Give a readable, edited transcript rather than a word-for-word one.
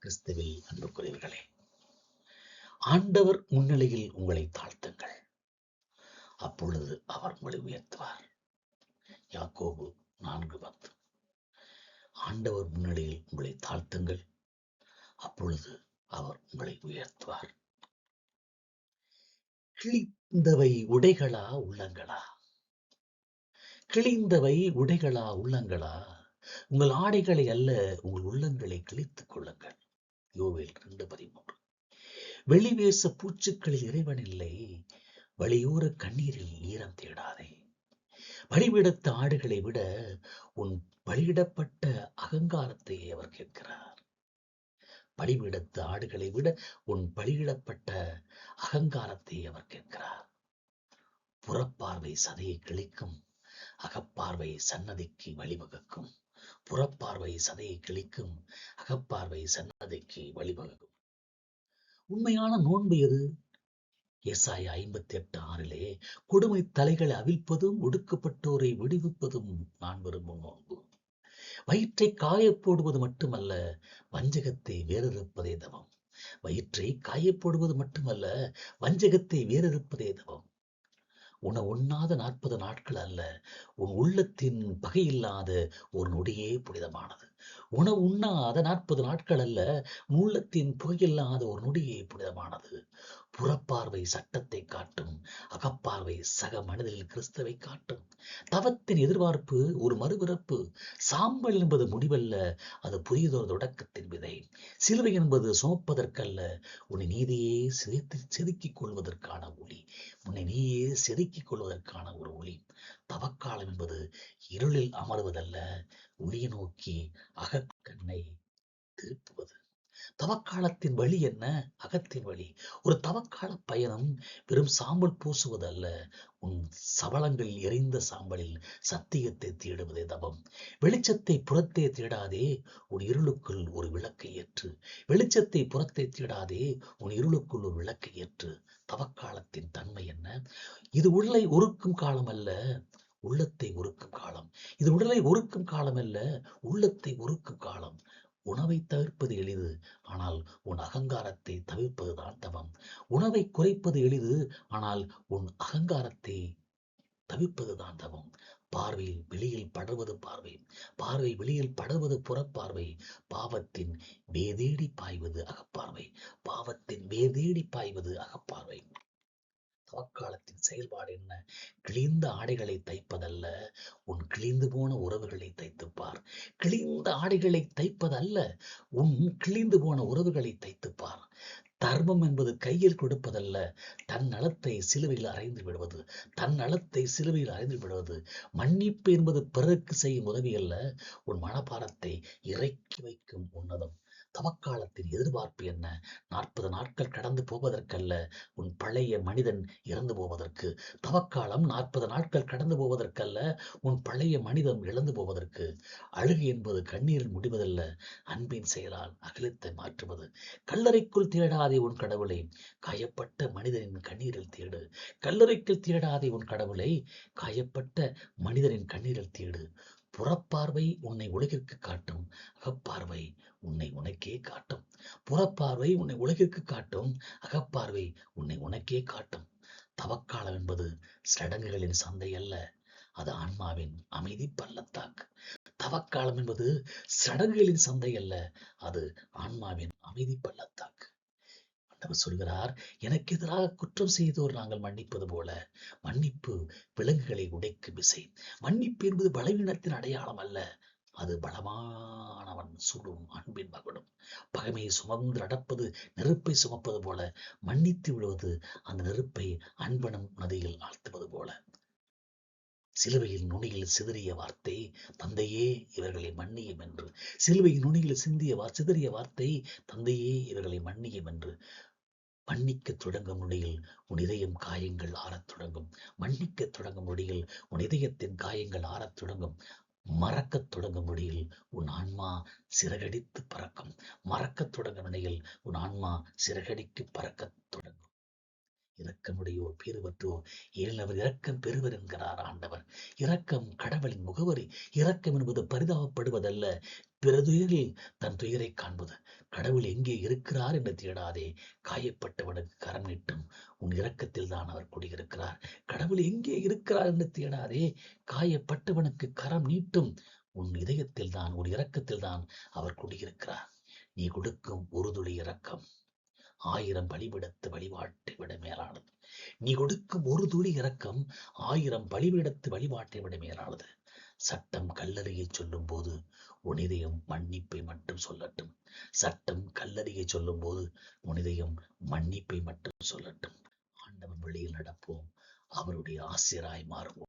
கிறிஸ்துவில் அன்புக்குரியவர்களே, ஆண்டவர் முன்னிலையில் உங்களை தாழ்த்துங்கள், அப்பொழுது அவர் உங்களை உயர்த்துவார். யாக்கோபு 4:10. ஆண்டவர் முன்னிலையில் உங்களை தாழ்த்துங்கள், அப்பொழுது அவர் உங்களை உயர்த்துவார். கிழிந்தவை உடைகளா உள்ளங்களா? கிழிந்தவை உடைகளா உள்ளங்களா? உங்கள் ஆடைகளை அல்ல, உங்கள் உள்ளங்களை கிழித்துக் கொள்ளுங்கள். யோவேல் 2:13. வெளிவேச பூச்சுக்களில் இறைவன் இல்லை, வழியோர கண்ணீரில் ஈரம் தேடாதே. பலியிடத்த ஆடுகளை விட உன் பலியிடப்பட்ட அகங்காரத்தை அவர் கேட்கிறார். பலியிடத்த ஆடுகளை விட உன் பலியிடப்பட்ட அகங்காரத்தை அவர் கேட்கிறார். புறப்பார்வை சதையை கிழிக்கும், அகப்பார்வை சன்னதிக்கு வழிவகுக்கும். புறப்பார்வை சதையை கிழிக்கும், அகப்பார்வை சன்னதிக்கு வழிவகுக்கும். உண்மையான நோன்பு எது? ஏசாயா 58:6 கொடுமை தலைகளை அவிழ்ப்பதும் ஒடுக்கப்பட்டோரை விடுவிப்பதும் நான் விரும்பும் நோன்பு. வயிற்றை காயப்போடுவது மட்டுமல்ல, வஞ்சகத்தை வேறறுப்பதே தவம். வயிற்றை காயப்போடுவது மட்டுமல்ல, வஞ்சகத்தை வேறறுப்பதே தவம். உண்ணாத 40 நாட்கள் அல்ல, உன் உள்ளத்தின் பகையில்லாத ஒரு நொடியே புனிதமானது. உண்ணாத 40 நாட்கள் அல்ல, உள்ளத்தின் புகையில்லாத ஒரு நொடியே புனிதமானது. புறப்பார்வை சட்டத்தை காட்டும், அகப்பார்வை சக மனிதனில் கிறிஸ்துவை காட்டும். தவத்தின் எதிர்பார்ப்பு ஒரு மறுபிறப்பு. சாம்பல் என்பது முடிவல்ல, அது புதியதொரு தொடக்கத்தின் விதை. சிலுவை என்பது சுமப்பதற்கல்ல, உன்னை நீதியே செதுக்கிக் கொள்வதற்கான ஒளி. உன்னை நீயே செதுக்கிக் கொள்வதற்கான ஒரு ஒளி. தவக்காலம் என்பது இருளில் அமர்வதல்ல, ஒளியை நோக்கி அகக்கண்ணை திருப்புவது. தவக்காலத்தின் வழி என்ன? அகத்தின் வழி. ஒரு தவக்கால பயணம் வெறும் சாம்பல் பூசுவதல்ல, உன் சபலங்களில் எரிந்த சாம்பலில் சத்தியத்தை தேடுவதே தவம். வெளிச்சத்தை புறத்தே தேடாதே, உன் இருளுக்குள் ஒரு விளக்கை ஏற்று. வெளிச்சத்தை புறத்தே தேடாதே, உன் இருளுக்குள் ஒரு விளக்கை ஏற்று. தவக்காலத்தின் தன்மை என்ன? இது உள்ளை ஒருக்கும் காலம் அல்ல, உள்ளத்தை ஒருக்கும் காலம். இது உடலை ஒருக்கும் காலம் அல்ல, உள்ளத்தை ஒருக்கும் காலம். உணவை தவிர்ப்பது எளிது, ஆனால் உன் அகங்காரத்தை தவிர்ப்பதுதான் தவம். உணவை குறைப்பது எளிது, ஆனால் உன் அகங்காரத்தை தவிர்ப்பதுதான் தவம். பார்வையில் வெளியில் படர்வது பார்வை, பார்வை வெளியில் படர்வது புறப்பார்வை. பாவத்தின் வேதேடி பாய்வது அகப்பார்வை, பாவத்தின் வேதேடி பாய்வது அகப்பார்வை. தவக்காலத்தின் செயல்பாடு என்ன? கிழிந்த ஆடைகளை தைப்பதல்ல, உன் கிழிந்து போன உறவுகளை தைத்துப்பார். கிழிந்த ஆடைகளை தைப்பதல்ல, உன் கிழிந்து போன உறவுகளை தைத்துப்பார். தர்மம் என்பது கையில் கொடுப்பதல்ல, தன் நலத்தை சிலுவையில் அறைந்து விடுவது. தன் நலத்தை சிலுவையில் அறைந்து விடுவது. மன்னிப்பு என்பது பிறருக்கு செய்யும் உதவி அல்ல, உன் மனபாரத்தை இறக்கி வைக்கும் உன்னதம். தவக்காலத்தின் எதிர்பார்ப்பு என்ன? 40 நாட்கள் கடந்து போவதற்கல்ல, உன் பழைய மனிதன் இறந்து போவதற்கு. தவக்காலம் 40 நாட்கள் கடந்து போவதற்கல்ல, உன் பழைய மனிதன் இழந்து போவதற்கு. அழுகை என்பது கண்ணீரில் முடிவதல்ல, அன்பின் செயலால் அகிலத்தை மாற்றுவது. கல்லறைக்குள் தேடாதே உன் கடவுளை, காயப்பட்ட மனிதனின் கண்ணீரில் தேடு. கல்லறைக்குள் தேடாதே உன் கடவுளை, காயப்பட்ட மனிதனின் கண்ணீரில் தேடு. புறப்பார்வை உன்னை உலகிற்கு காட்டும், அகப்பார்வை உன்னை உனக்கே காட்டும். புறப்பார்வை உன்னை உலகிற்கு காட்டும், அகப்பார்வை உன்னை உனக்கே காட்டும். தவக்காலம் என்பது சடங்குகளின் சந்தை அல்ல, அது ஆன்மாவின் அமைதி பள்ளத்தாக்கு. தவக்காலம் என்பது சடங்குகளின் சந்தை அல்ல, அது ஆன்மாவின் அமைதி பள்ளத்தாக்கு. ஆண்டவர் சொல்கிறார், எனக்கு எதிராக குற்றம் செய்தோர் நாங்கள் மன்னிப்பது போல. மன்னிப்பு விலங்குகளை உடைக்கும் விசை. மன்னிப்பு என்பது பலவீனத்தின் அடையாளம் அல்ல, அது பலமானவன் சுடும் அன்பின் மகுடம். பகைமையை சுமந்து நடப்பது நெருப்பை சுமப்பது போல, மன்னித்து விடுவது அந்த நெருப்பை அன்பனும் நதியில் ஆழ்த்துவது போல. சிலுவையில் நுனியில் சிதறிய வார்த்தை, தந்தையே இவர்களை மன்னியும் என்று. சிலுவையின் நுனியில் சிதறிய வார்த்தை, தந்தையே இவர்களை மன்னியும் என்று. மன்னிக்க தொடங்கும் நொடியில் உன் இதயம் காயங்கள் ஆறத் தொடங்கும். மன்னிக்க தொடங்கும் நொடியில் உன் இதயத்தின் காயங்கள் ஆறத் தொடங்கும். மறக்கத் தொடங்கும் நொடியில் உன் ஆன்மா சிறகடித்து பறக்கும். மறக்கத் தொடங்கும் நிலையில் உன் ஆன்மா சிறகடிக்கு பறக்கத் தொடங்கும். இரக்கமுடையோர் பேறு பெற்றோர், ஏன் அவர் இரக்கம் பெறுவர் என்கிறார் ஆண்டவர். இரக்கம் கடவுளின் முகவரி. இரக்கம் என்பது பரிதாபப்படுவதல்ல, பிறதுயரில் தன் துயரை காண்பது. கடவுள் எங்கே இருக்கிறார் என்று தேடாதே, காயப்பட்டவனுக்கு கரம் நீட்டும் உன் இரக்கத்தில் தான் அவர் குடியிருக்கிறார். கடவுள் எங்கே இருக்கிறார் என்று தேடாதே, காயப்பட்டவனுக்கு கரம் நீட்டும் உன் இதயத்தில் தான், உன் இரக்கத்தில் தான் அவர் குடியிருக்கிறார். நீ கொடுக்கும் ஒரு துளி இரக்கம் 1000 பலிபீடத்து வழிபாட்டை விட மேலானது. நீ கொடுக்கும் ஒரு துளி இரக்கம் 1000 பலிபீடத்து வழிபாட்டை விட மேலானது. சட்டம் கல்லறையை சொல்லும் போது உன் இதயம் மன்னிப்பை மட்டும் சொல்லட்டும். சட்டம் கல்லறையை சொல்லும் போது உன் இதயம் மன்னிப்பை மட்டும் சொல்லட்டும். ஆண்டவன் வழியில் நடப்போம், அவருடைய ஆசிரியராய் மாறுவோம்.